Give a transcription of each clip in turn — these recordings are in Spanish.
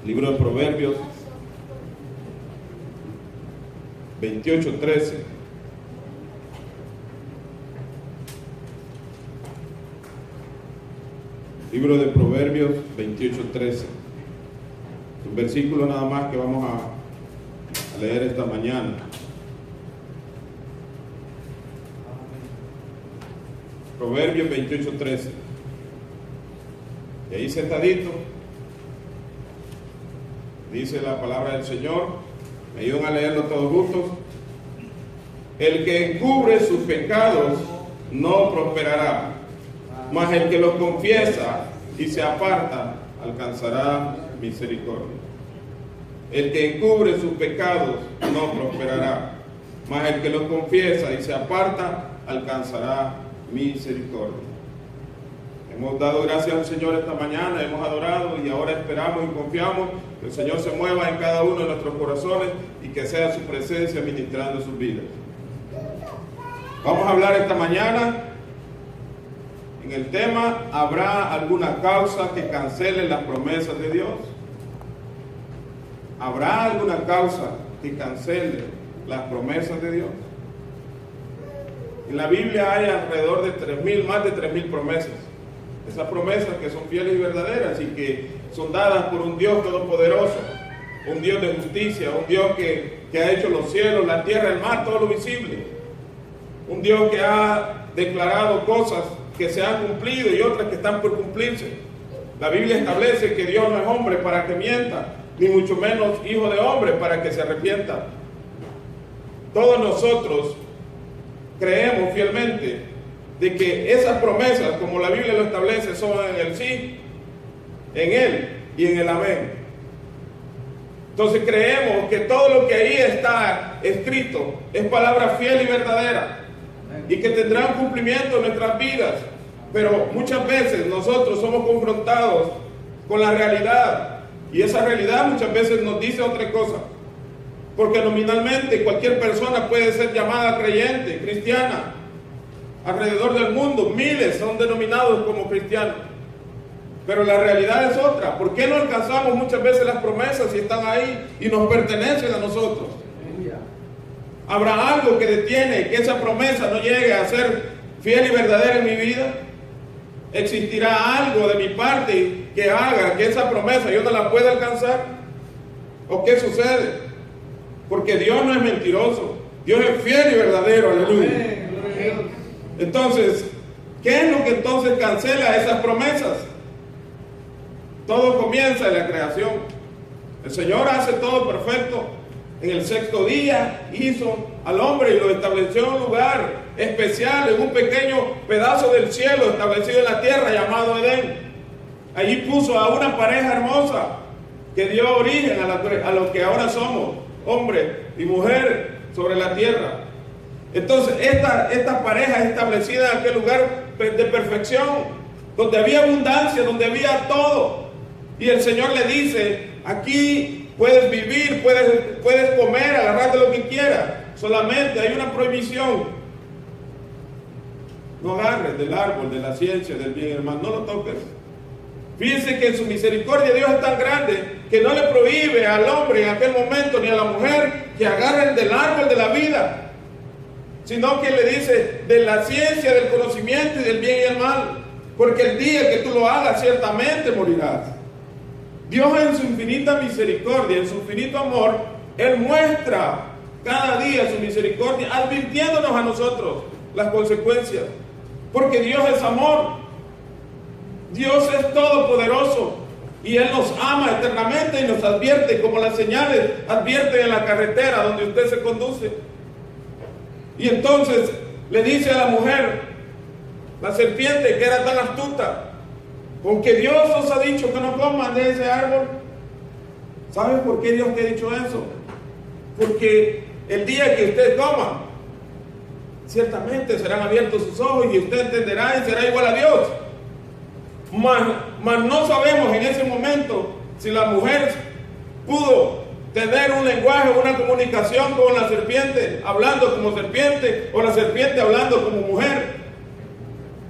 Libro de Proverbios 28:13. Libro de Proverbios 28:13. Un versículo nada más que vamos a leer esta mañana. Proverbios 28:13. Y ahí sentadito dice la palabra del Señor. Me ayudan a leerlo todos juntos. El que encubre sus pecados no prosperará, mas el que los confiesa y se aparta alcanzará misericordia. El que encubre sus pecados no prosperará, mas el que los confiesa y se aparta alcanzará misericordia. Hemos dado gracias al Señor esta mañana, hemos adorado y ahora esperamos y confiamos que el Señor se mueva en cada uno de nuestros corazones y que sea su presencia ministrando sus vidas. Vamos a hablar esta mañana en el tema: ¿habrá alguna causa que cancele las promesas de Dios? ¿Habrá alguna causa que cancele las promesas de Dios? En la Biblia hay alrededor de más de 3,000 promesas. Esas promesas que son fieles y verdaderas y que son dadas por un Dios todopoderoso, un Dios de justicia, un Dios que ha hecho los cielos, la tierra, el mar, todo lo visible. Un Dios que ha declarado cosas que se han cumplido y otras que están por cumplirse. La Biblia establece que Dios no es hombre para que mienta, ni mucho menos hijo de hombre para que se arrepienta. Todos nosotros creemos fielmente de que esas promesas, como la Biblia lo establece, son en el sí, en él y en el amén. Entonces creemos que todo lo que ahí está escrito es palabra fiel y verdadera y que tendrá un cumplimiento en nuestras vidas. Pero muchas veces nosotros somos confrontados con la realidad y esa realidad muchas veces nos dice otra cosa, porque nominalmente cualquier persona puede ser llamada creyente, cristiana. Alrededor del mundo miles son denominados como cristianos, pero la realidad es otra. ¿Por qué no alcanzamos muchas veces las promesas si están ahí y nos pertenecen a nosotros? ¿Habrá algo que detiene que esa promesa no llegue a ser fiel y verdadera en mi vida? ¿Existirá algo de mi parte que haga que esa promesa yo no la pueda alcanzar? ¿O qué sucede? Porque Dios no es mentiroso, Dios es fiel y verdadero, aleluya. Entonces, ¿qué es lo que entonces cancela esas promesas? Todo comienza en la creación. El Señor hace todo perfecto. En el sexto día hizo al hombre y lo estableció en un lugar especial, en un pequeño pedazo del cielo establecido en la tierra llamado Edén. Allí puso a una pareja hermosa que dio origen a lo que ahora somos, hombre y mujer sobre la tierra. Entonces esta pareja es establecida en aquel lugar de perfección, donde había abundancia, donde había todo. Y el Señor le dice: aquí puedes vivir, puedes comer, agarrarte lo que quieras. Solamente hay una prohibición: no agarres del árbol de la ciencia del bien y del mal, no lo toques. Fíjense que en su misericordia Dios es tan grande que no le prohíbe al hombre en aquel momento ni a la mujer que agarren del árbol de la vida, sino que le dice de la ciencia, del conocimiento y del bien y el mal, porque el día que tú lo hagas ciertamente morirás. Dios, en su infinita misericordia, en su infinito amor, Él muestra cada día su misericordia, advirtiéndonos a nosotros las consecuencias, porque Dios es amor, Dios es todopoderoso y Él nos ama eternamente y nos advierte, como las señales advierten en la carretera donde usted se conduce. Y entonces le dice a la mujer, la serpiente que era tan astuta: con que Dios os ha dicho que no coman de ese árbol. ¿Saben por qué Dios te ha dicho eso? Porque el día que usted coma, ciertamente serán abiertos sus ojos y usted entenderá y será igual a Dios. Mas no sabemos en ese momento si la mujer pudo tener un lenguaje, una comunicación con la serpiente, hablando como serpiente, o la serpiente hablando como mujer.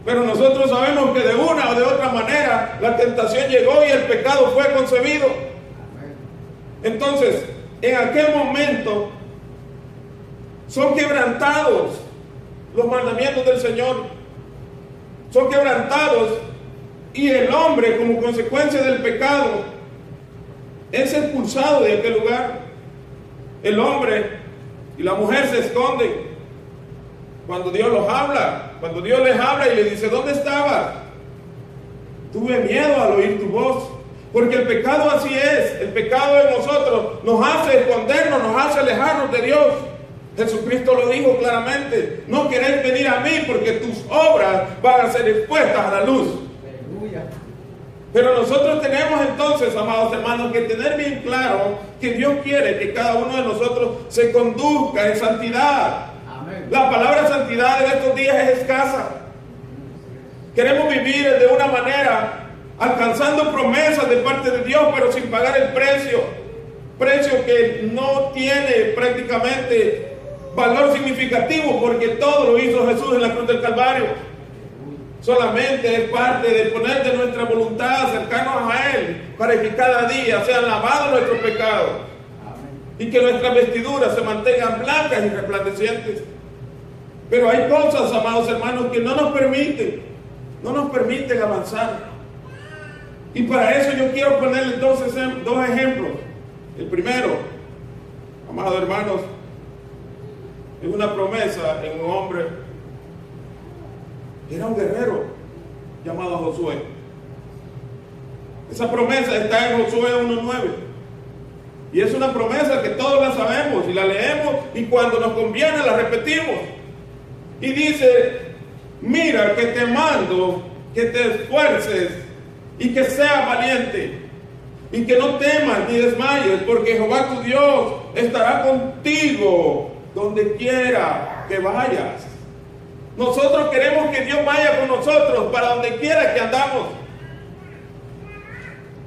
Pero nosotros sabemos que de una o de otra manera la tentación llegó y el pecado fue concebido. Entonces, en aquel momento son quebrantados los mandamientos del Señor. Son quebrantados y el hombre, como consecuencia del pecado, es expulsado de aquel lugar. El hombre y la mujer se esconden cuando Dios los habla, cuando Dios les habla y les dice: ¿dónde estabas? Tuve miedo al oír tu voz. Porque el pecado así es. El pecado en nosotros nos hace escondernos, nos hace alejarnos de Dios. Jesucristo lo dijo claramente: no queréis venir a mí porque tus obras van a ser expuestas a la luz. Aleluya. Pero nosotros tenemos entonces, amados hermanos, que tener bien claro que Dios quiere que cada uno de nosotros se conduzca en santidad. Amén. La palabra santidad en estos días es escasa. Queremos vivir de una manera alcanzando promesas de parte de Dios, pero sin pagar el precio que no tiene prácticamente valor significativo, porque todo lo hizo Jesús en la cruz del Calvario. Solamente es parte de poner de nuestra voluntad, acercarnos a Él, para que cada día sean lavados nuestros pecados y que nuestras vestiduras se mantengan blancas y resplandecientes. Pero hay cosas, amados hermanos, que no nos permiten avanzar. Y para eso yo quiero ponerle entonces dos ejemplos. El primero, amados hermanos, es una promesa en un hombre. Era un guerrero llamado Josué. Esa promesa está en Josué 1:9. Y es una promesa que todos la sabemos y la leemos, y cuando nos conviene la repetimos. Y dice: mira que te mando que te esfuerces y que seas valiente, y que no temas ni desmayes, porque Jehová tu Dios estará contigo donde quiera que vayas. Nosotros queremos que Dios vaya con nosotros para donde quiera que andamos.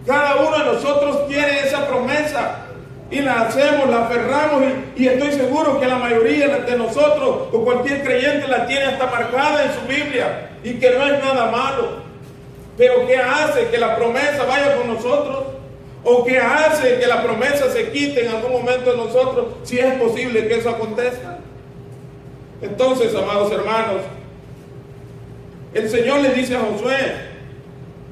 Cada uno de nosotros quiere esa promesa y la hacemos, la aferramos, y estoy seguro que la mayoría de nosotros o cualquier creyente la tiene hasta marcada en su Biblia, y que no es nada malo. Pero ¿qué hace que la promesa vaya con nosotros? ¿O qué hace que la promesa se quite en algún momento de nosotros, si es posible que eso acontezca? Entonces, amados hermanos, el Señor le dice a Josué: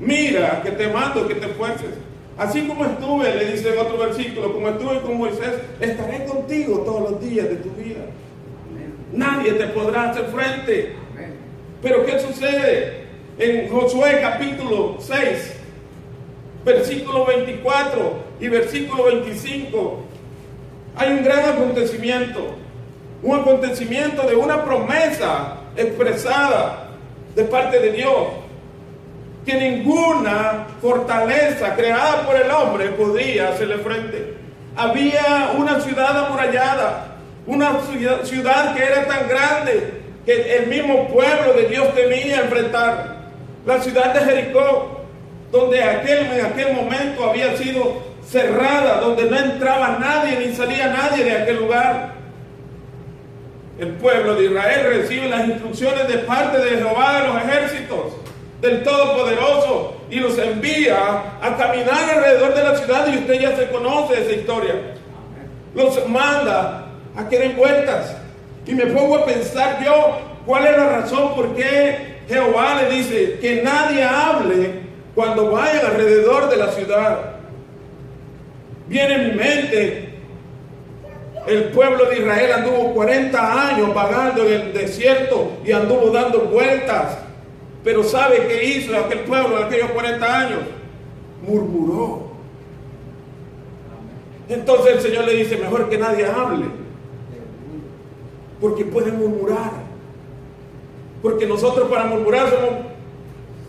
mira que te mando que te esfuerces. Así como estuve, le dice en otro versículo, como estuve con Moisés, estaré contigo todos los días de tu vida. Amén. Nadie te podrá hacer frente. Amén. Pero ¿qué sucede? En Josué capítulo 6, versículo 24 y versículo 25, hay un gran acontecimiento. Un acontecimiento de una promesa expresada de parte de Dios, que ninguna fortaleza creada por el hombre podía hacerle frente. Había una ciudad amurallada, una ciudad que era tan grande que el mismo pueblo de Dios temía enfrentar. La ciudad de Jericó, donde en aquel momento había sido cerrada, donde no entraba nadie ni salía nadie de aquel lugar. El pueblo de Israel recibe las instrucciones de parte de Jehová de los ejércitos, del Todopoderoso, y los envía a caminar alrededor de la ciudad, y usted ya se conoce esa historia. Los manda a que den vueltas, y me pongo a pensar yo, ¿cuál es la razón por qué Jehová le dice que nadie hable cuando vayan alrededor de la ciudad? Viene en mi mente, el pueblo de Israel anduvo 40 años vagando en el desierto y anduvo dando vueltas. Pero ¿sabe qué hizo aquel pueblo en aquellos 40 años? Murmuró. Entonces el Señor le dice: mejor que nadie hable, porque pueden murmurar. Porque nosotros para murmurar somos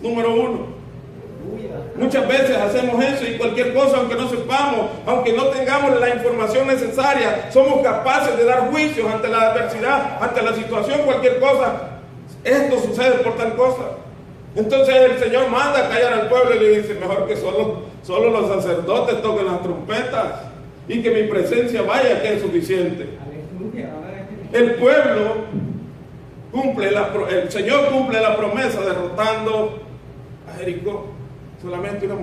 número uno. Muchas veces hacemos eso, y cualquier cosa, aunque no sepamos, aunque no tengamos la información necesaria, somos capaces de dar juicios ante la adversidad, ante la situación, cualquier cosa. Esto sucede por tal cosa. Entonces el Señor manda a callar al pueblo y le dice: mejor que solo los sacerdotes toquen las trompetas y que mi presencia vaya, que es suficiente. El pueblo el Señor cumple la promesa derrotando a Jericó. Solamente una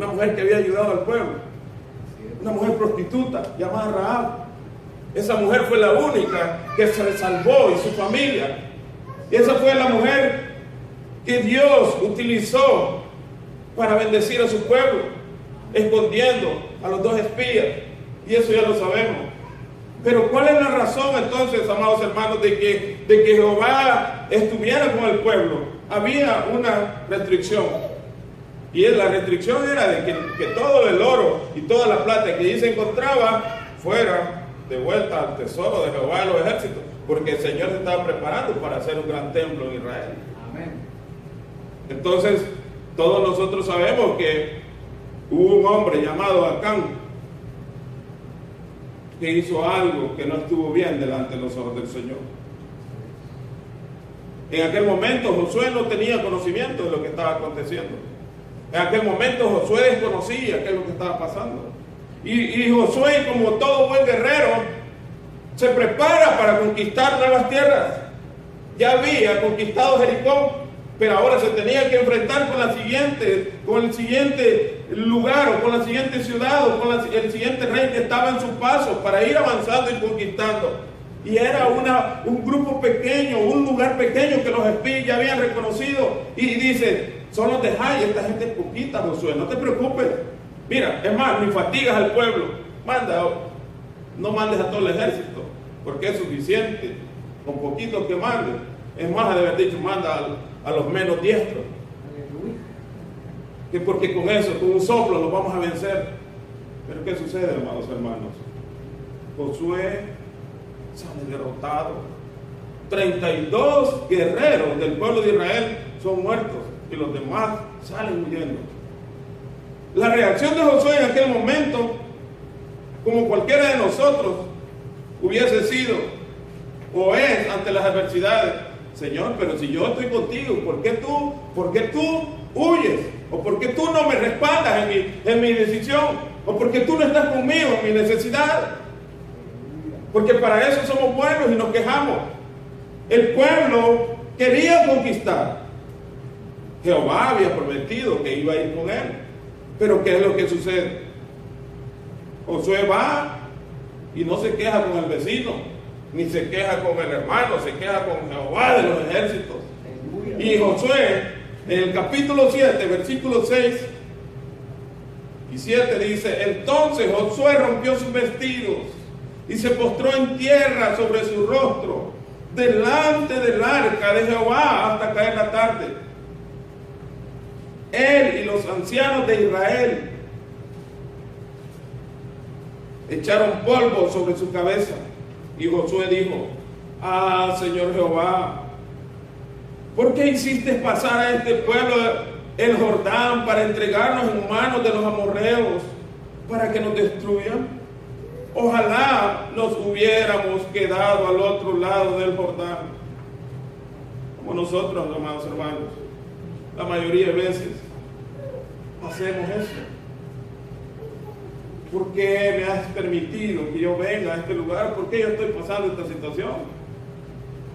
mujer que había ayudado al pueblo. una mujer prostituta llamada Rahab. Esa mujer fue la única que se salvó y su familia. Y esa fue la mujer que Dios utilizó para bendecir a su pueblo, escondiendo a los 2 espías. Y eso ya lo sabemos. Pero ¿cuál es la razón entonces, amados hermanos, de que Jehová estuviera con el pueblo? Había una restricción. Y la restricción era de que todo el oro y toda la plata que allí se encontraba fuera de vuelta al tesoro de Jehová de los ejércitos, porque el Señor se estaba preparando para hacer un gran templo en Israel. Amén. Entonces, todos nosotros sabemos que hubo un hombre llamado Acán que hizo algo que no estuvo bien delante de los ojos del Señor. En aquel momento Josué no tenía conocimiento de lo que estaba aconteciendo. En aquel momento Josué desconocía qué es lo que estaba pasando. Y Josué, como todo buen guerrero, se prepara para conquistar nuevas tierras. Ya había conquistado Jericó, pero ahora se tenía que enfrentar con el siguiente lugar, o con la siguiente ciudad, o con el siguiente rey que estaba en su paso, para ir avanzando y conquistando. Y era un grupo pequeño, un lugar pequeño que los espías ya habían reconocido. Y dice: son los de Jai, esta gente es poquita, Josué, no te preocupes. Mira, es más, ni fatigas al pueblo. No mandes a todo el ejército, porque es suficiente con poquito que mandes. Es más, de haber dicho, manda a los menos diestros. Que porque con eso, con un soplo, los vamos a vencer. Pero ¿qué sucede, amados hermanos? Josué sale derrotado. 32 guerreros del pueblo de Israel son muertos y los demás salen huyendo. La reacción de Josué en aquel momento, como cualquiera de nosotros hubiese sido o es ante las adversidades: Señor, pero si yo estoy contigo, ¿por qué tú huyes? ¿O por qué tú no me respaldas en mi decisión? ¿O por qué tú no estás conmigo en mi necesidad? Porque para eso somos buenos y nos quejamos. El pueblo quería conquistar. Jehová había prometido que iba a ir con él. Pero ¿qué es lo que sucede? Josué va y no se queja con el vecino, ni se queja con el hermano, se queja con Jehová de los ejércitos. Y Josué, en el capítulo 7, versículos 6 y 7 dice: entonces Josué rompió sus vestidos y se postró en tierra sobre su rostro, delante del arca de Jehová hasta caer la tarde. Él y los ancianos de Israel echaron polvo sobre su cabeza. Y Josué dijo: ah, Señor Jehová, ¿por qué hiciste pasar a este pueblo el Jordán para entregarnos en manos de los amorreos para que nos destruyan? Ojalá nos hubiéramos quedado al otro lado del Jordán. Como nosotros, amados hermanos, la mayoría de veces hacemos eso. ¿Por qué me has permitido que yo venga a este lugar? ¿Por qué yo estoy pasando esta situación?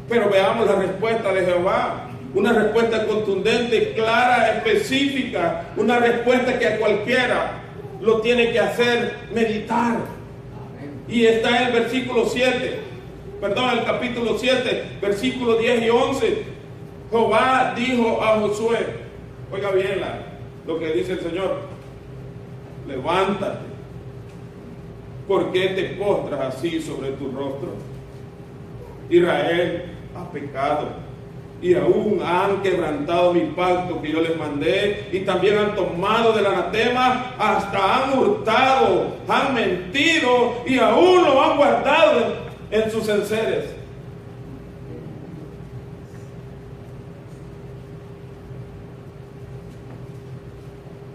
Pero veamos la respuesta de Jehová. Una respuesta contundente, clara, específica. Una respuesta que a cualquiera lo tiene que hacer meditar. Y está en el versículo 7. Perdón, el capítulo 7, versículos 10 y 11. Jehová dijo a Josué: oiga bien lo que dice el Señor: levántate. ¿Por qué te postras así sobre tu rostro? Israel ha pecado y aún han quebrantado mi pacto que yo les mandé, y también han tomado del anatema, hasta han hurtado, han mentido y aún lo han guardado en sus enseres.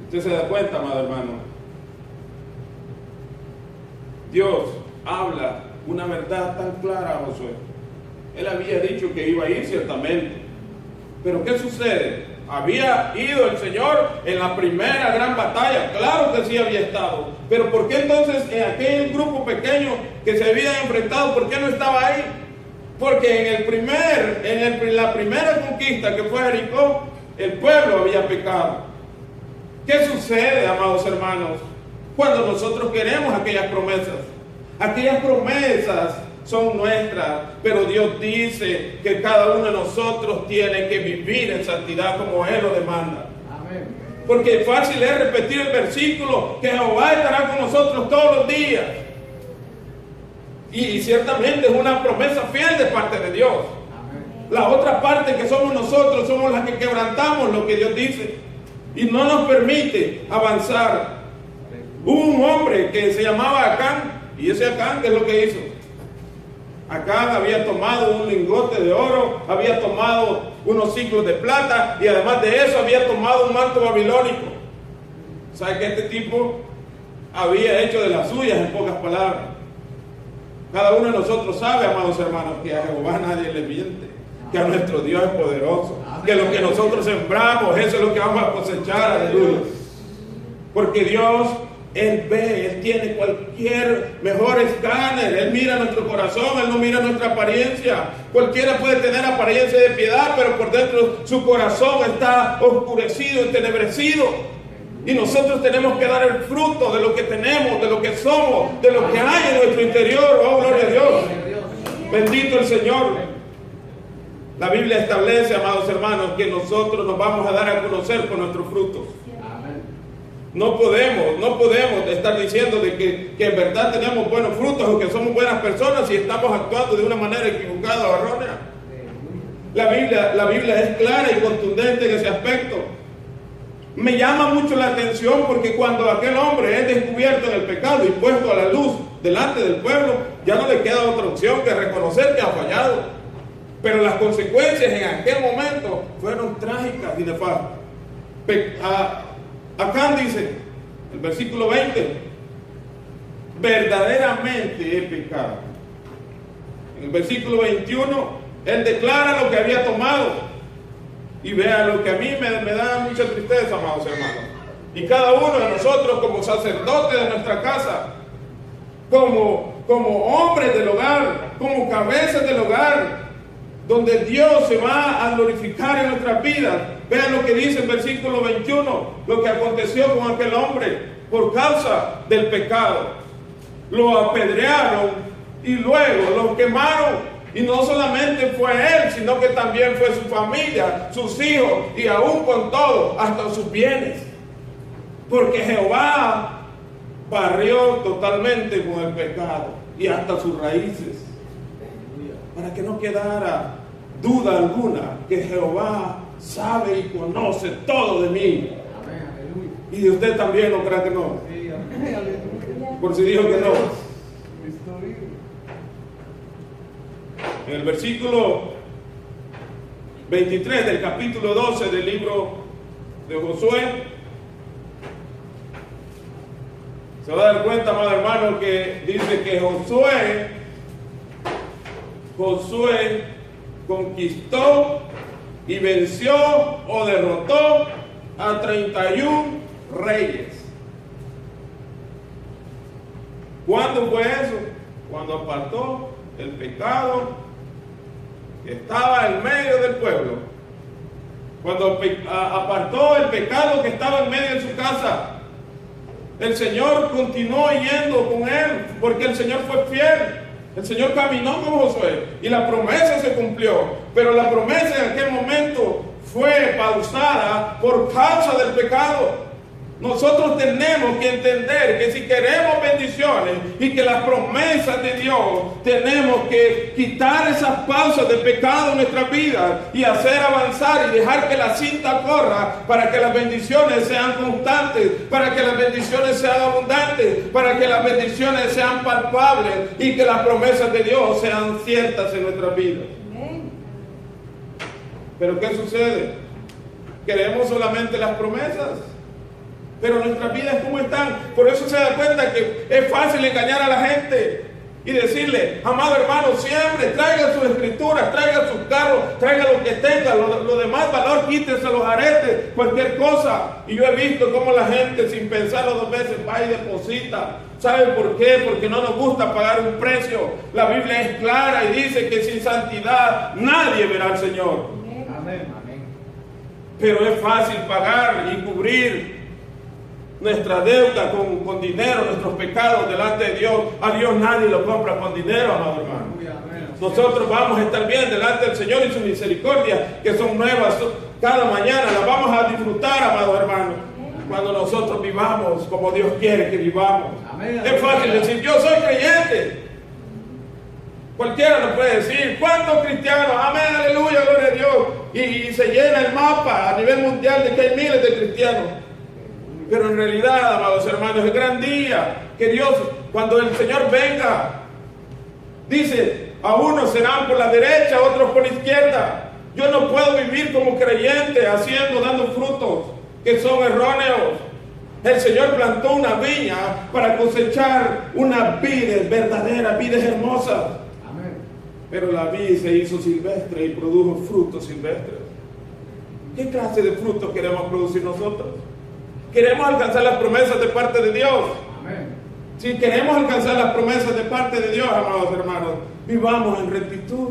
Usted se da cuenta, amado hermano. Dios habla una verdad tan clara a Josué. Él había dicho que iba a ir ciertamente. Pero ¿qué sucede? Había ido el Señor en la primera gran batalla. Claro que sí había estado. Pero ¿por qué entonces en aquel grupo pequeño que se había enfrentado, por qué no estaba ahí? Porque en la primera conquista, que fue Jericó, el pueblo había pecado. ¿Qué sucede, amados hermanos? cuando nosotros queremos aquellas promesas. Aquellas promesas son nuestras, pero Dios dice que cada uno de nosotros tiene que vivir en santidad como Él lo demanda. Amén. Porque fácil es repetir el versículo, que Jehová estará con nosotros todos los días. Y ciertamente es una promesa fiel de parte de Dios. Amén. La otra parte que somos nosotros, somos las que quebrantamos lo que Dios dice y no nos permite avanzar. Hubo un hombre que se llamaba Acán, y ese Acán, ¿qué es lo que hizo? Acán había tomado un lingote de oro, había tomado unos ciclos de plata y además de eso había tomado un manto babilónico. ¿Sabe que este tipo había hecho de las suyas, en pocas palabras? Cada uno de nosotros sabe, amados hermanos, que a Jehová nadie le miente, que a nuestro Dios es poderoso, que lo que nosotros sembramos, eso es lo que vamos a cosechar, aleluya. Porque Dios, Él ve, Él tiene cualquier mejor escáner, Él mira nuestro corazón, Él no mira nuestra apariencia. Cualquiera puede tener apariencia de piedad, pero por dentro su corazón está oscurecido, entenebrecido. Y nosotros tenemos que dar el fruto de lo que tenemos, de lo que somos, de lo que hay en nuestro interior. Oh, gloria a Dios. Bendito el Señor. La Biblia establece, amados hermanos, que nosotros nos vamos a dar a conocer con nuestros frutos. No podemos estar diciendo de que en verdad tenemos buenos frutos o que somos buenas personas si estamos actuando de una manera equivocada o errónea. La Biblia es clara y contundente en ese aspecto. Me llama mucho la atención porque cuando aquel hombre es descubierto en el pecado y puesto a la luz delante del pueblo, ya no le queda otra opción que reconocer que ha fallado. Pero las consecuencias en aquel momento fueron trágicas y nefastas. Acán dice, el versículo 20, verdaderamente he pecado. En el versículo 21, él declara lo que había tomado. Y vea lo que a mí me da mucha tristeza, amados hermanos. Y cada uno de nosotros como sacerdotes de nuestra casa, como hombres del hogar, como cabezas del hogar, donde Dios se va a glorificar en nuestras vidas. Vean lo que dice el versículo 21, lo que aconteció con aquel hombre por causa del pecado. Lo apedrearon y luego lo quemaron. Y no solamente fue él, sino que también fue su familia, sus hijos y aún con todo, hasta sus bienes. Porque Jehová barrió totalmente con el pecado y hasta sus raíces. Para que no quedara duda alguna que Jehová sabe y conoce todo de mí. Y de usted también, ¿no cree que no? Por si dijo que no. En el versículo 23 del capítulo 12 del libro de Josué, se va a dar cuenta, amado hermano, que dice que Josué conquistó y venció o derrotó a 31 reyes. ¿Cuándo fue eso? Cuando apartó el pecado que estaba en medio del pueblo. Cuando apartó el pecado que estaba en medio de su casa, el Señor continuó yendo con él, porque el Señor fue fiel. El Señor caminó con Josué y la promesa se cumplió, pero la promesa en aquel momento fue pausada por causa del pecado. Nosotros tenemos que entender que si queremos bendiciones y que las promesas de Dios, tenemos que quitar esas pausas de pecado en nuestras vidas y hacer avanzar y dejar que la cinta corra para que las bendiciones sean constantes, para que las bendiciones sean abundantes, para que las bendiciones sean palpables y que las promesas de Dios sean ciertas en nuestras vidas. Pero ¿qué sucede? Queremos solamente las promesas, pero nuestras vidas, ¿cómo están? Por eso se da cuenta que es fácil engañar a la gente y decirle: amado hermano, siempre traiga sus escrituras, traiga sus carros, traiga lo que tenga, lo demás valor, quítese los aretes, cualquier cosa. Y yo he visto cómo la gente, sin pensarlo dos veces, va y deposita. ¿Saben por qué? Porque no nos gusta pagar un precio. La Biblia es clara y dice que sin santidad nadie verá al Señor. Amén. Pero es fácil pagar y cubrir nuestra deuda con dinero, nuestros pecados delante de Dios. A Dios nadie lo compra con dinero, amado hermano. Nosotros vamos a estar bien delante del Señor y su misericordia, que son nuevas cada mañana, las vamos a disfrutar, amado hermano, cuando nosotros vivamos como Dios quiere que vivamos. Es fácil decir, yo soy creyente. Cualquiera lo puede decir. ¿Cuántos cristianos? Amén, aleluya, gloria a Dios. Y se llena el mapa a nivel mundial de que hay miles de cristianos. Pero en realidad, amados hermanos, es el gran día que Dios, cuando el Señor venga, dice, a unos serán por la derecha, otros por la izquierda. Yo no puedo vivir como creyente dando frutos que son erróneos. El Señor plantó una viña para cosechar unas vides verdaderas, vides hermosas. Amén. Pero la vid se hizo silvestre y produjo frutos silvestres. ¿Qué clase de frutos queremos producir nosotros? Queremos alcanzar las promesas de parte de Dios. Amén. Si queremos alcanzar las promesas de parte de Dios, amados hermanos, vivamos en rectitud.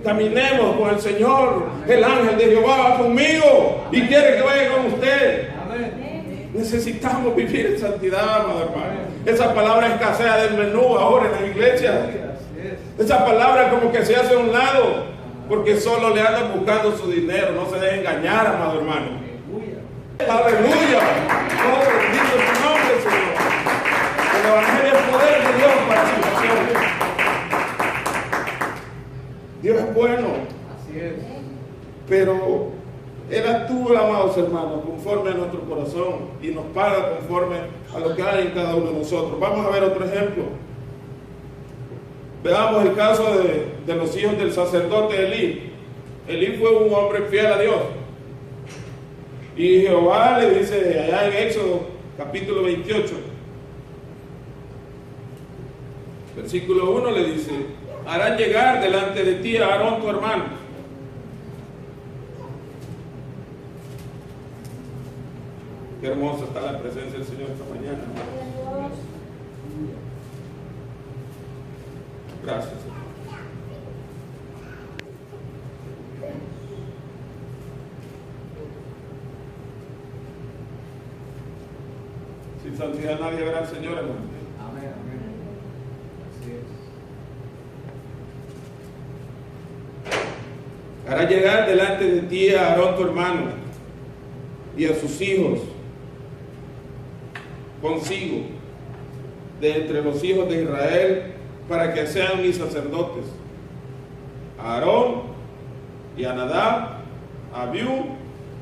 Caminemos con el Señor. Amén. El ángel de Jehová va conmigo. Amén. Y quiere que vaya con usted. Amén. Necesitamos vivir en santidad, amado hermano. Esa palabra escasea del menú ahora en las iglesias. Esa palabra como que se hace a un lado, porque solo le andan buscando su dinero. No se deje engañar, amado hermano. Aleluya. Oh, bendito su nombre, Señor. El evangelio es poder de Dios para salvación. Dios es bueno. Así es. Pero Él actúa, amados hermanos, conforme a nuestro corazón y nos paga conforme a lo que hay en cada uno de nosotros. Vamos a ver otro ejemplo. Veamos el caso de los hijos del sacerdote Elí. Elí fue un hombre fiel a Dios. Y Jehová le dice allá en Éxodo capítulo 28, versículo 1, le dice: harán llegar delante de ti a Aarón tu hermano. Qué hermosa está la presencia del Señor esta mañana. Gracias, Señor. Sin santidad nadie verá al Señor, hermano. Amén, amén. Así es. Hará llegar delante de ti a Aarón tu hermano y a sus hijos consigo de entre los hijos de Israel, para que sean mis sacerdotes, a Aarón y a Nadab, a Abiú,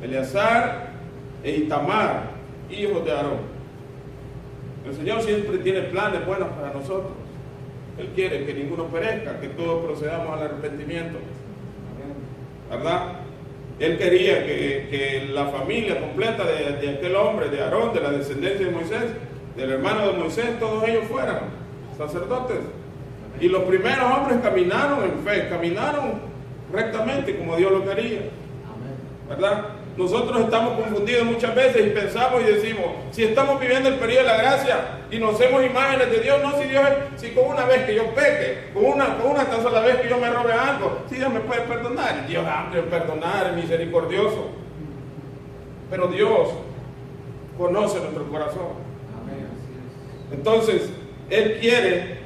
Eleazar e Itamar, hijos de Aarón. El Señor siempre tiene planes buenos para nosotros. Él quiere que ninguno perezca, que todos procedamos al arrepentimiento, ¿verdad? Él quería que la familia completa de aquel hombre, de Aarón, de la descendencia de Moisés, del hermano de Moisés, todos ellos fueran sacerdotes. Y los primeros hombres caminaron en fe, caminaron rectamente como Dios lo quería, ¿verdad? Nosotros estamos confundidos muchas veces y pensamos y decimos, si estamos viviendo el periodo de la gracia y nos hacemos imágenes de Dios, no, si con una vez que yo peque, con una tan sola vez que yo me robe algo, si Dios me puede perdonar. Dios es amplio en perdonar, es misericordioso. Pero Dios conoce nuestro corazón. Entonces, Él quiere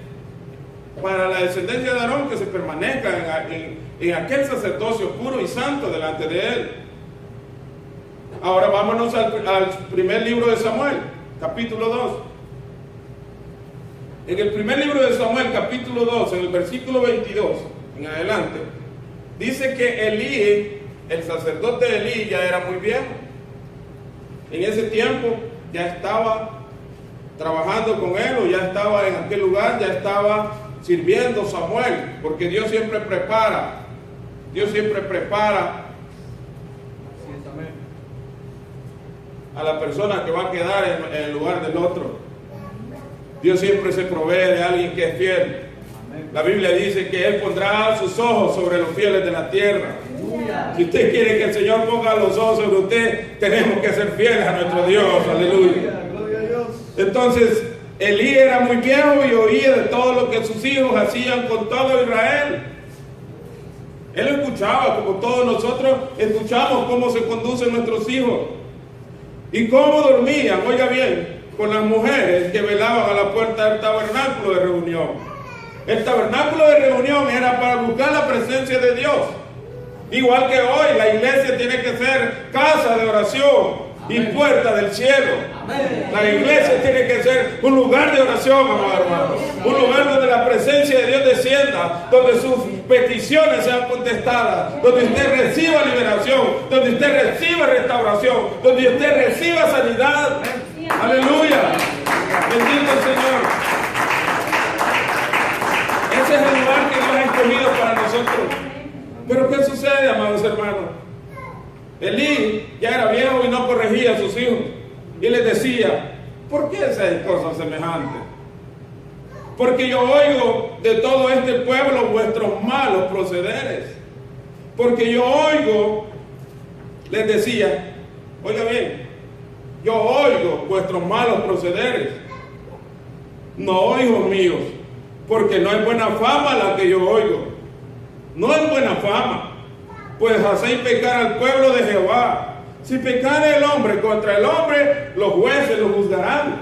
para la descendencia de Aarón que se permanezca en aquel sacerdocio puro y santo delante de Él. Ahora vámonos al primer libro de Samuel, capítulo 2. En el primer libro de Samuel, capítulo 2, en el versículo 22 en adelante, dice que Elí, el sacerdote Elí, ya era muy viejo. En ese tiempo ya estaba trabajando con él, o ya estaba en aquel lugar, ya estaba sirviendo Samuel, porque Dios siempre prepara a la persona que va a quedar en el lugar del otro. Dios siempre se provee de alguien que es fiel. La Biblia dice que Él pondrá sus ojos sobre los fieles de la tierra. Si usted quiere que el Señor ponga los ojos sobre usted, tenemos que ser fieles a nuestro Dios. Aleluya. Entonces, Elí era muy viejo y oía de todo lo que sus hijos hacían con todo Israel. Él escuchaba, como todos nosotros escuchamos cómo se conducen nuestros hijos y cómo dormían. Oiga bien, con las mujeres que velaban a la puerta del tabernáculo de reunión. El tabernáculo de reunión era para buscar la presencia de Dios. Igual que hoy, la iglesia tiene que ser casa de oración y puerta del cielo. La iglesia tiene que ser un lugar de oración, amados hermanos. Un lugar donde la presencia de Dios descienda, donde sus peticiones sean contestadas, donde usted reciba liberación, donde usted reciba restauración, donde usted reciba sanidad. Aleluya. Bendito el Señor. Ese es el lugar que Dios ha escogido para nosotros. Pero ¿qué sucede, amados hermanos? Elí ya era viejo y no corregía a sus hijos. Y les decía, ¿por qué hacéis cosas semejantes? Porque yo oigo de todo este pueblo vuestros malos procederes. Porque yo oigo, les decía, oiga bien, yo oigo vuestros malos procederes. No, hijos míos, porque no es buena fama la que yo oigo. No es buena fama, pues hacéis pecar al pueblo de Jehová. Si pecare el hombre contra el hombre, los jueces lo juzgarán.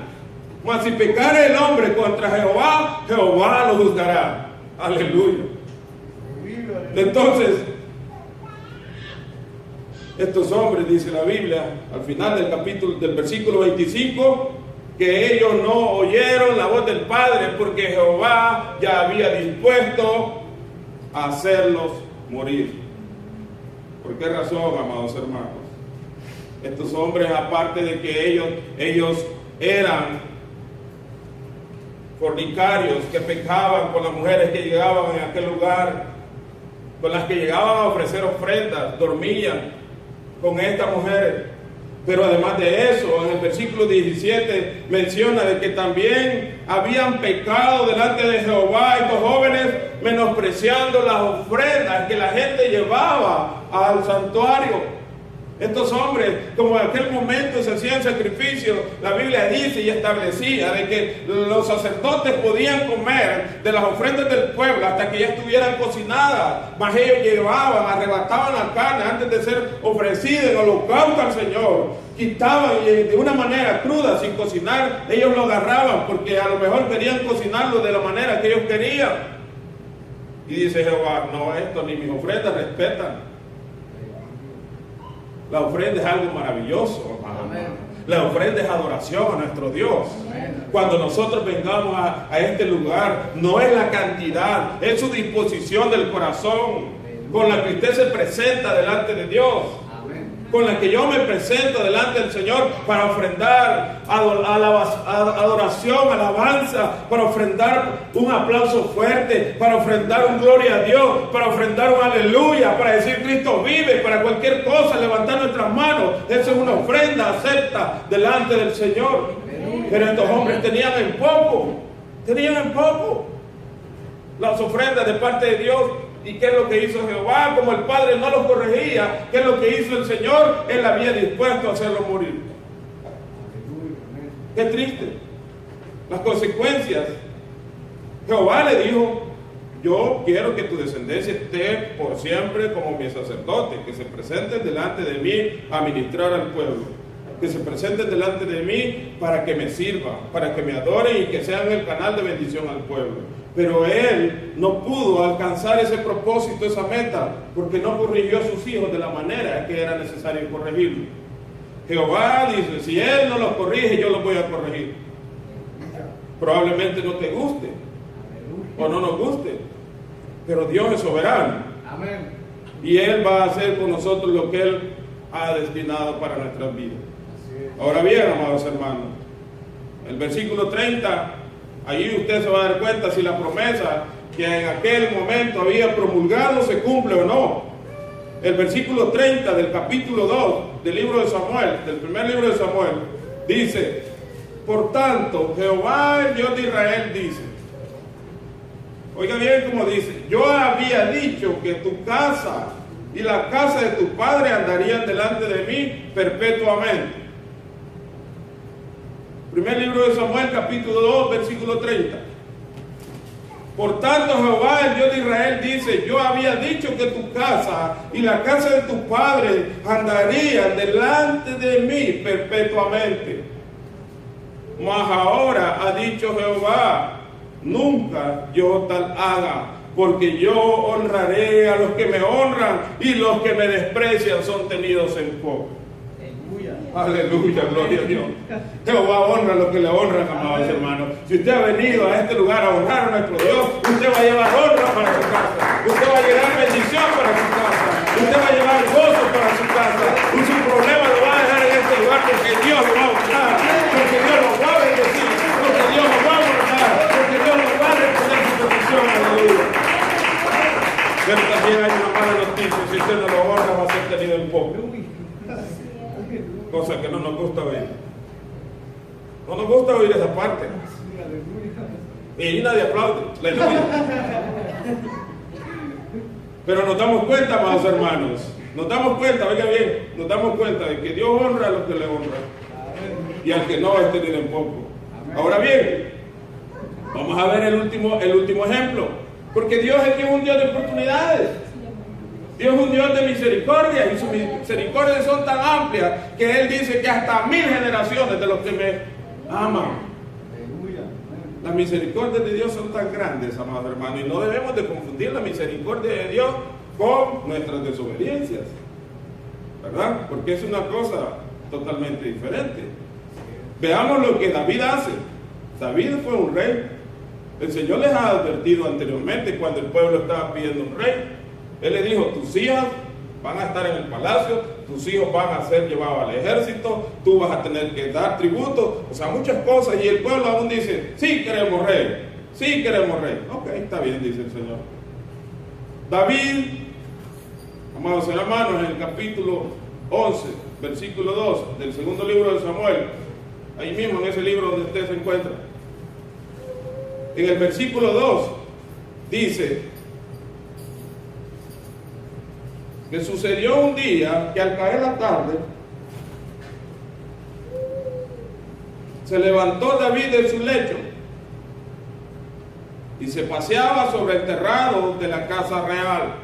Mas si pecare el hombre contra Jehová, Jehová lo juzgará. Aleluya. Entonces, estos hombres, dice la Biblia, al final del capítulo, del versículo 25, que ellos no oyeron la voz del Padre, porque Jehová ya había dispuesto a hacerlos morir. ¿Por qué razón, amados hermanos? Estos hombres, aparte de que ellos eran fornicarios, que pecaban con las mujeres que llegaban en aquel lugar, con las que llegaban a ofrecer ofrendas, dormían con estas mujeres. Pero además de eso, en el versículo 17 menciona de que también habían pecado delante de Jehová estos jóvenes, menospreciando las ofrendas que la gente llevaba al santuario. Estos hombres, como en aquel momento se hacían sacrificios, la Biblia dice y establecía de que los sacerdotes podían comer de las ofrendas del pueblo hasta que ya estuvieran cocinadas, mas ellos llevaban, arrebataban la carne antes de ser ofrecida en holocausto al Señor, quitaban y de una manera cruda, sin cocinar, ellos lo agarraban porque a lo mejor querían cocinarlo de la manera que ellos querían. Y dice Jehová, no, esto ni mis ofrendas respetan. La ofrenda es algo maravilloso, hermano. La ofrenda es adoración a nuestro Dios. Amén. Cuando nosotros vengamos a este lugar, no es la cantidad, es su disposición del corazón con la que usted se presenta delante de Dios. Con la que yo me presento delante del Señor para ofrendar adoración, alabanza, para ofrendar un aplauso fuerte, para ofrendar un gloria a Dios, para ofrendar un aleluya, para decir Cristo vive, para cualquier cosa, levantar nuestras manos. Eso es una ofrenda acepta delante del Señor. Pero estos hombres tenían en poco las ofrendas de parte de Dios. ¿Y qué es lo que hizo Jehová? Como el Padre no los corregía, ¿qué es lo que hizo el Señor? Él había dispuesto a hacerlos morir. Qué triste. Las consecuencias. Jehová le dijo, yo quiero que tu descendencia esté por siempre como mi sacerdote, que se presenten delante de mí a ministrar al pueblo, que se presenten delante de mí para que me sirva, para que me adoren y que sean el canal de bendición al pueblo. Pero él no pudo alcanzar ese propósito, esa meta, porque no corrigió a sus hijos de la manera que era necesario corregirlos. Jehová dice, si él no los corrige, yo los voy a corregir. Probablemente no te guste, o no nos guste, pero Dios es soberano. Amén. Y él va a hacer con nosotros lo que él ha destinado para nuestras vidas. Ahora bien, amados hermanos, el versículo 30, ahí usted se va a dar cuenta si la promesa que en aquel momento había promulgado se cumple o no. El versículo 30 del capítulo 2 del libro de Samuel, del primer libro de Samuel, dice, por tanto, Jehová, el Dios de Israel, dice, oiga bien como dice, yo había dicho que tu casa y la casa de tu padre andarían delante de mí perpetuamente. Primer libro de Samuel, capítulo 2, versículo 30. Por tanto, Jehová, el Dios de Israel, dice, yo había dicho que tu casa y la casa de tu padre andarían delante de mí perpetuamente. Mas ahora ha dicho Jehová, nunca yo tal haga, porque yo honraré a los que me honran y los que me desprecian son tenidos en poco. Aleluya, gloria a Dios. Jehová honra a los que le honran, amados hermanos. Si usted ha venido a este lugar a honrar a nuestro Dios, usted va a llevar honra para su casa, usted va a llevar bendición para su casa, usted va a llevar gozo para su casa, y su problema lo va a dejar en este lugar porque Dios lo va a honrar, porque Dios lo va a bendecir, porque Dios lo va a honrar, porque Dios lo va a responder su petición. Aleluya. Pero también hay una mala noticia: si usted no lo honra, va a ser tenido en poco. Cosa que no nos gusta oír. No nos gusta oír esa parte. Y ahí nadie aplaude. Pero nos damos cuenta, amados hermanos. Nos damos cuenta, oiga bien, nos damos cuenta de que Dios honra a los que le honran. Y al que no es tenido en poco. Ahora bien, vamos a ver el último ejemplo. Porque Dios es un Dios de oportunidades. Dios es un Dios de misericordia y sus misericordias son tan amplias que Él dice que hasta 1000 generaciones de los que me aman. Las misericordias de Dios son tan grandes, amados hermanos, y no debemos de confundir la misericordia de Dios con nuestras desobediencias, ¿verdad? Porque es una cosa totalmente diferente. Veamos lo que David hace. David fue un rey. El Señor les ha advertido anteriormente cuando el pueblo estaba pidiendo un rey. Él le dijo: tus hijas van a estar en el palacio, tus hijos van a ser llevados al ejército, tú vas a tener que dar tributo, o sea, muchas cosas. Y el pueblo aún dice: sí queremos rey, sí queremos rey. Ok, está bien, dice el Señor. David, amados hermanos, en el capítulo 11, versículo 2 del segundo libro de Samuel, ahí mismo en ese libro donde usted se encuentra, en el versículo 2 dice que sucedió un día que al caer la tarde se levantó David de su lecho y se paseaba sobre el terrado de la casa real,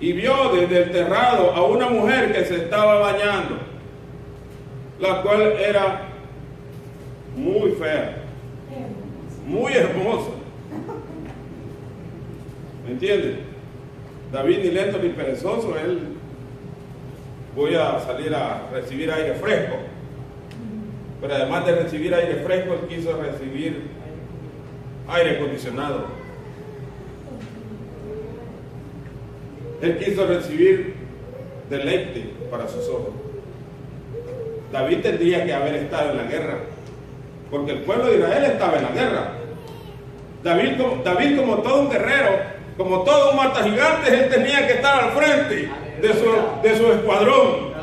y vio desde el terrado a una mujer que se estaba bañando, la cual era muy fea, muy hermosa. ¿Me entiendes? David ni lento ni perezoso, él: voy a salir a recibir aire fresco. Pero además de recibir aire fresco, él quiso recibir aire acondicionado. Él quiso recibir deleite para sus ojos. David tendría que haber estado en la guerra, porque el pueblo de Israel estaba en la guerra. David como todo un guerrero, como todo un matagigantes, él tenía que estar al frente de su escuadrón.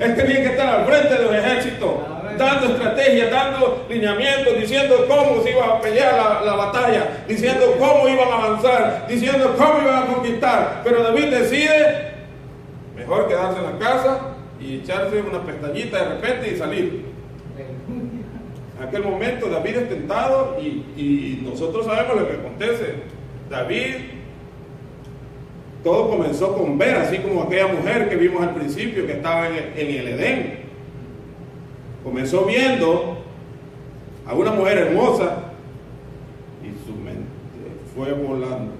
Él tenía que estar al frente de los ejércitos, dando estrategias, dando lineamientos, diciendo cómo se iba a pelear la batalla, diciendo cómo iban a avanzar, diciendo cómo iban a conquistar. Pero David decide mejor quedarse en la casa y echarse una pestañita de repente y salir. En aquel momento David es tentado y nosotros sabemos lo que acontece. David, todo comenzó con ver, así como aquella mujer que vimos al principio que estaba en el Edén. Comenzó viendo a una mujer hermosa y su mente fue volando,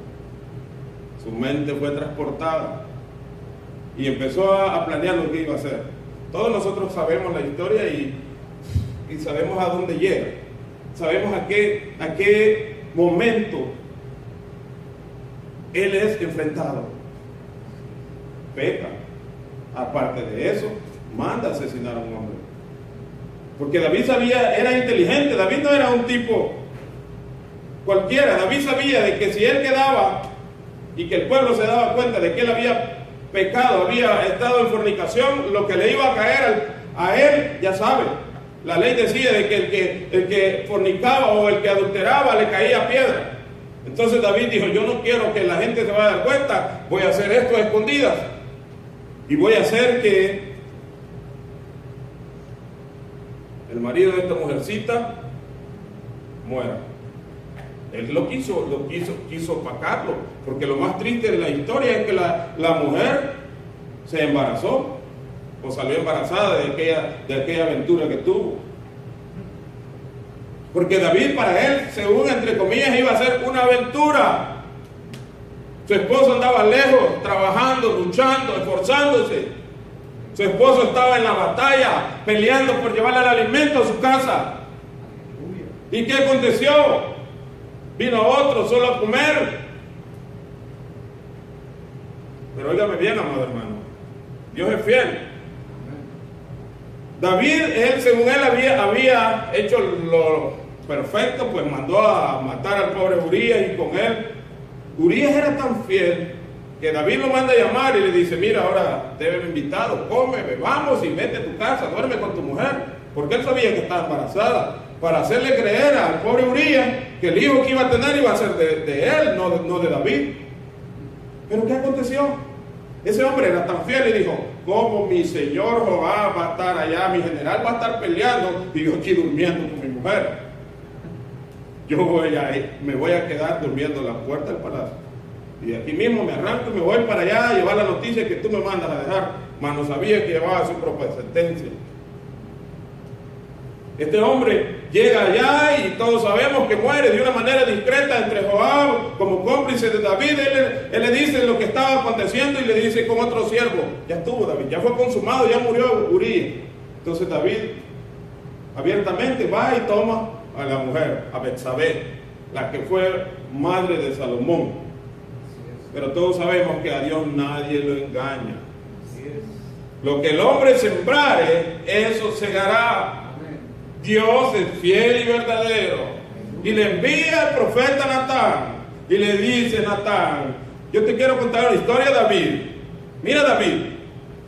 su mente fue transportada y empezó a planear lo que iba a hacer. Todos nosotros sabemos la historia y sabemos a dónde llega, sabemos a qué momento él es enfrentado. Peca. Aparte de eso, manda a asesinar a un hombre. Porque David sabía, era inteligente. David no era un tipo cualquiera. David sabía de que si él quedaba y que el pueblo se daba cuenta de que él había pecado, había estado en fornicación, lo que le iba a caer a él, ya sabe. La ley decía de que el que fornicaba o el que adulteraba le caía piedra. Entonces David dijo: yo no quiero que la gente se vaya a dar cuenta, voy a hacer esto a escondidas y voy a hacer que el marido de esta mujercita muera. Él lo quiso opacarlo, porque lo más triste de la historia es que la mujer se embarazó o salió embarazada de aquella aventura que tuvo. Porque David para él, según entre comillas, iba a ser una aventura. Su esposo andaba lejos, trabajando, luchando, esforzándose. Su esposo estaba en la batalla, peleando por llevarle el alimento a su casa. ¿Y qué aconteció? Vino otro solo a comer. Pero óigame bien, amado hermano, Dios es fiel. David, según él había hecho lo perfecto, pues mandó a matar al pobre Urías, y con él, Urías era tan fiel que David lo manda a llamar y le dice: mira, ahora te he invitado, come, bebamos y vete a tu casa, duerme con tu mujer, porque él sabía que estaba embarazada, para hacerle creer al pobre Urías que el hijo que iba a tener iba a ser de él, no de David. Pero ¿qué aconteció? Ese hombre era tan fiel y dijo: como mi señor Joab va a estar allá, mi general va a estar peleando y yo aquí durmiendo con mi mujer, yo me voy a quedar durmiendo en la puerta del palacio, y de aquí mismo me arranco y me voy para allá a llevar la noticia que tú me mandas a dejar. Mas no sabía que llevaba su propia sentencia. Este hombre llega allá y todos sabemos que muere de una manera discreta entre Joab como cómplice de David. Él le dice lo que estaba aconteciendo y le dice con otro siervo: ya estuvo, David, ya fue consumado, ya murió Urías. Entonces David abiertamente va y toma a la mujer, a Betsabé, la que fue madre de Salomón. Pero todos sabemos que a Dios nadie lo engaña. Lo que el hombre sembrare, eso segará. Dios es fiel y verdadero. Y le envía al profeta Natán y le dice: Natán, yo te quiero contar la historia de David. Mira, David,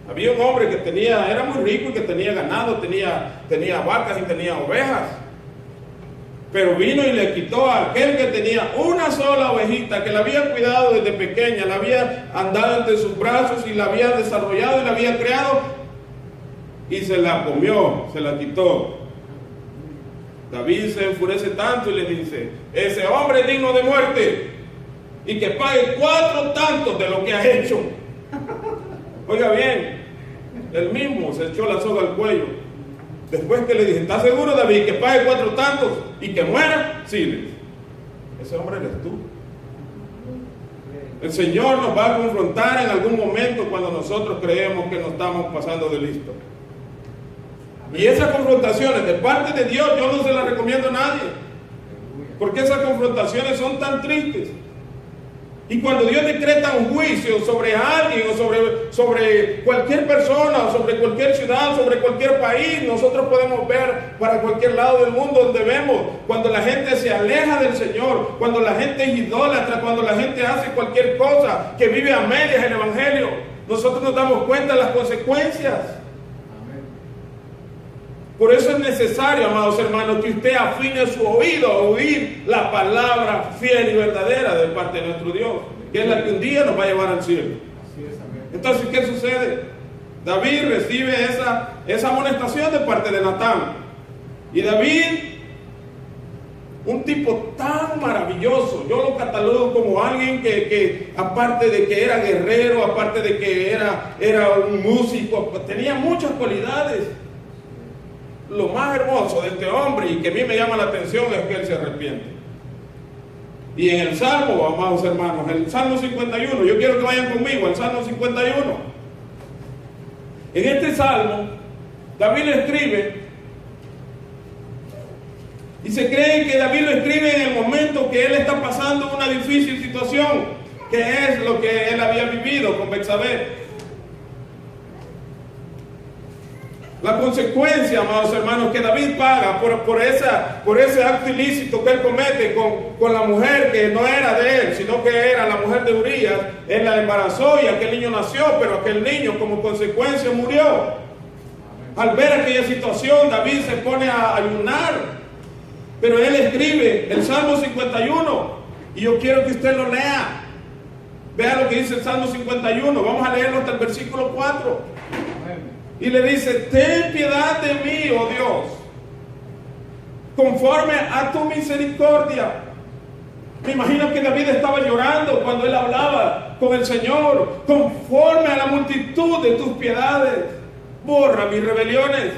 había un hombre que era muy rico y que tenía ganado, tenía vacas y tenía ovejas. Pero vino y le quitó a aquel que tenía una sola ovejita, que la había cuidado desde pequeña, la había andado entre sus brazos y la había desarrollado y la había creado, y se la comió, se la quitó. David se enfurece tanto y le dice: ese hombre es digno de muerte y que pague 4 tantos de lo que ha hecho. Oiga bien, él mismo se echó la soga al cuello. Después que le dije: ¿estás seguro, David, que pague 4 tantos y que muera? Sí, le dije. Ese hombre eres tú. El Señor nos va a confrontar en algún momento cuando nosotros creemos que nos estamos pasando de listo. Y esas confrontaciones de parte de Dios yo no se las recomiendo a nadie, porque esas confrontaciones son tan tristes. Y cuando Dios decreta un juicio sobre alguien o sobre cualquier persona o sobre cualquier ciudad, sobre cualquier país, nosotros podemos ver para cualquier lado del mundo donde vemos cuando la gente se aleja del Señor, cuando la gente es idólatra, cuando la gente hace cualquier cosa, que vive a medias el Evangelio, nosotros nos damos cuenta de las consecuencias. Por eso es necesario, amados hermanos, que usted afine su oído a oír la palabra fiel y verdadera de parte de nuestro Dios, que es la que un día nos va a llevar al cielo. Entonces, ¿qué sucede? David recibe esa amonestación de parte de Natán. Y David, un tipo tan maravilloso, yo lo catalogo como alguien que aparte de que era guerrero, aparte de que era un músico, tenía muchas cualidades. Lo más hermoso de este hombre y que a mí me llama la atención es que él se arrepiente. Y en el Salmo, amados hermanos, el Salmo 51, yo quiero que vayan conmigo al Salmo 51. En este Salmo, David lo escribe, y se cree que David lo escribe en el momento que él está pasando una difícil situación, que es lo que él había vivido con Betsabé. La consecuencia, amados hermanos, que David paga por ese acto ilícito que él comete con la mujer que no era de él, sino que era la mujer de Urías. Él la embarazó y aquel niño nació, pero aquel niño como consecuencia murió. Al ver aquella situación, David se pone a ayunar, pero él escribe el Salmo 51, y yo quiero que usted lo lea. Vea lo que dice el Salmo 51, vamos a leerlo hasta el versículo 4. Y le dice: ten piedad de mí, oh Dios, conforme a tu misericordia. Me imagino que David estaba llorando cuando él hablaba con el Señor. Conforme a la multitud de tus piedades, borra mis rebeliones.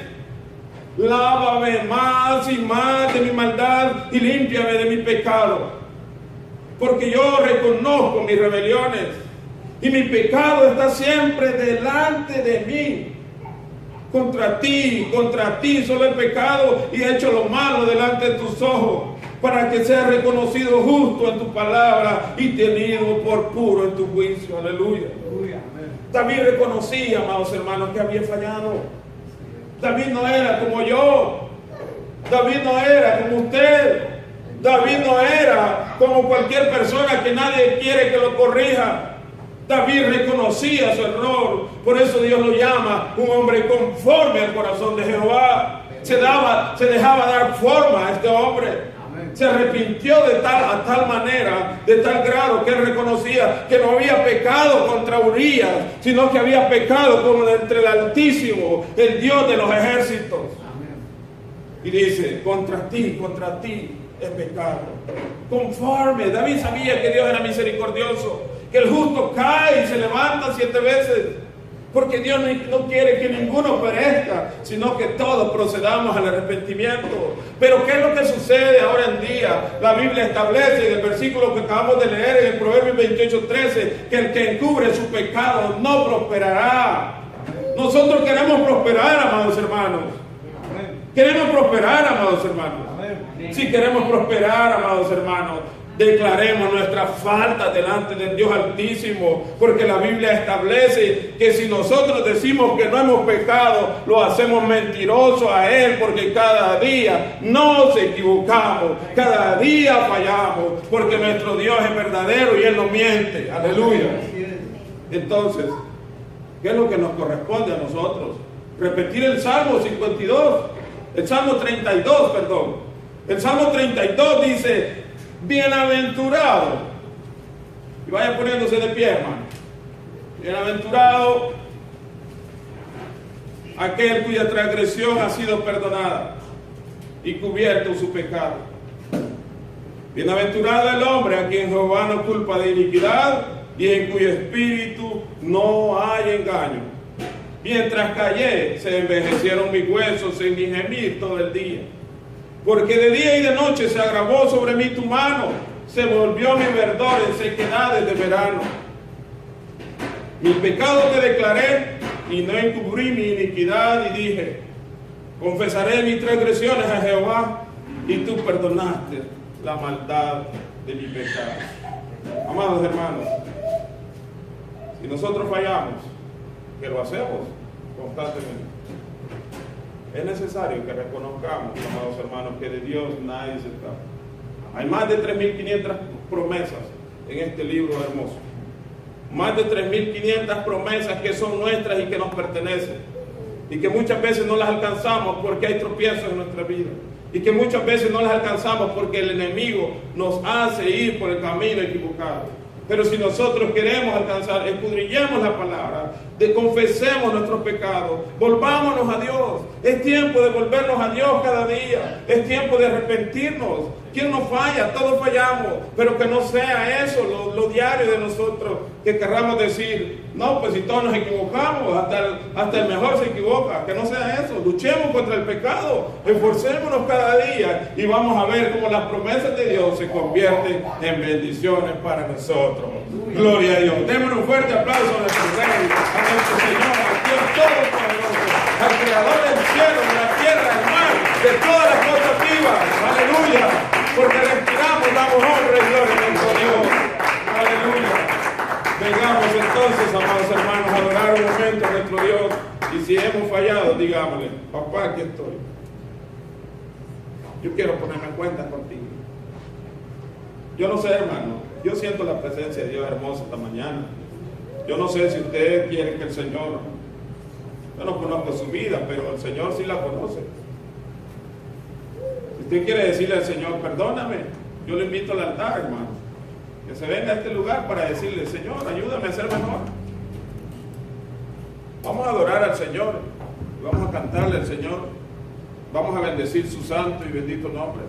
Lávame más más y más de mi maldad y límpiame de mi pecado. Porque yo reconozco mis rebeliones y mi pecado está siempre delante de mí. Contra ti solo he pecado y he hecho lo malo delante de tus ojos, para que sea reconocido justo en tu palabra y tenido por puro en tu juicio. Aleluya. David reconocía, amados hermanos, que había fallado. David no era como yo. David no era como usted. David no era como cualquier persona que nadie quiere que lo corrija. David reconocía su error. Por eso Dios lo llama un hombre conforme al corazón de Jehová. Se dejaba dar forma a este hombre. Se arrepintió a tal manera, de tal grado, que él reconocía que no había pecado contra Urías, sino que había pecado entre el Altísimo, el Dios de los ejércitos. Y dice, contra ti he pecado. Conforme. David sabía que Dios era misericordioso, que el justo cae y se levanta 7 veces, porque Dios no quiere que ninguno perezca, sino que todos procedamos al arrepentimiento. Pero ¿qué es lo que sucede ahora en día? La Biblia establece en el versículo que acabamos de leer en el Proverbios 28:13, que el que encubre su pecado no prosperará. Nosotros queremos prosperar, amados hermanos. Queremos prosperar, amados hermanos. Si queremos prosperar, amados hermanos, declaremos nuestra falta delante del Dios Altísimo, porque la Biblia establece que si nosotros decimos que no hemos pecado, lo hacemos mentiroso a Él, porque cada día nos equivocamos, cada día fallamos, porque nuestro Dios es verdadero y Él no miente. Aleluya. Entonces, ¿qué es lo que nos corresponde a nosotros? Repetir el Salmo 52, el Salmo 32, perdón. El Salmo 32 dice: bienaventurado, y vaya poniéndose de pie, hermano. Bienaventurado aquel cuya transgresión ha sido perdonada y cubierto su pecado. Bienaventurado el hombre a quien Jehová no culpa de iniquidad y en cuyo espíritu no hay engaño. Mientras callé, se envejecieron mis huesos en mi gemir todo el día. Porque de día y de noche se agravó sobre mí tu mano, se volvió mi verdor en sequedades de verano. Mi pecado te declaré y no encubrí mi iniquidad, y dije: confesaré mis transgresiones a Jehová, y tú perdonaste la maldad de mi pecado. Amados hermanos, si nosotros fallamos, que lo hacemos constantemente, es necesario que reconozcamos, amados hermanos, que de Dios nadie se escapa. Hay más de 3.500 promesas en este libro hermoso. Más de 3.500 promesas que son nuestras y que nos pertenecen. Y que muchas veces no las alcanzamos porque hay tropiezos en nuestra vida. Y que muchas veces no las alcanzamos porque el enemigo nos hace ir por el camino equivocado. Pero si nosotros queremos alcanzar, escudriñemos la palabra, confesemos nuestros pecados, volvámonos a Dios. Es tiempo de volvernos a Dios cada día. Es tiempo de arrepentirnos. ¿Quién no falla? Todos fallamos. Pero que no sea eso lo diario de nosotros, que querramos decir: no, pues si todos nos equivocamos, hasta el mejor se equivoca. Que no sea eso. Luchemos contra el pecado, esforcémonos cada día, y vamos a ver cómo las promesas de Dios se convierten en bendiciones para nosotros. Gloria a Dios. Démosle un fuerte aplauso a nuestro Rey, a nuestro Señor, a Dios Todopoderoso, al Creador del cielo, de la tierra, del mar, de todas las cosas vivas. Aleluya. Porque respiramos, damos honra y gloria a nuestro Dios. Aleluya. Vengamos entonces, amados hermanos, a adorar un momento a nuestro Dios. Y si hemos fallado, digámosle: papá, aquí estoy. Yo quiero ponerme en cuenta contigo. Yo no sé, hermano, yo siento la presencia de Dios hermosa esta mañana. Yo no sé si usted quiere que el Señor, yo no conozco su vida, pero el Señor sí la conoce. Si usted quiere decirle al Señor: perdóname, yo le invito al altar, hermano, que se venga a este lugar para decirle: Señor, ayúdame a ser mejor. Vamos a adorar al Señor, vamos a cantarle al Señor, vamos a bendecir su santo y bendito nombre.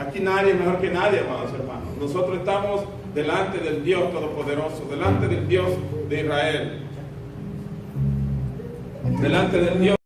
Aquí nadie es mejor que nadie, amados hermanos. Nosotros estamos delante del Dios Todopoderoso, delante del Dios de Israel, delante del Dios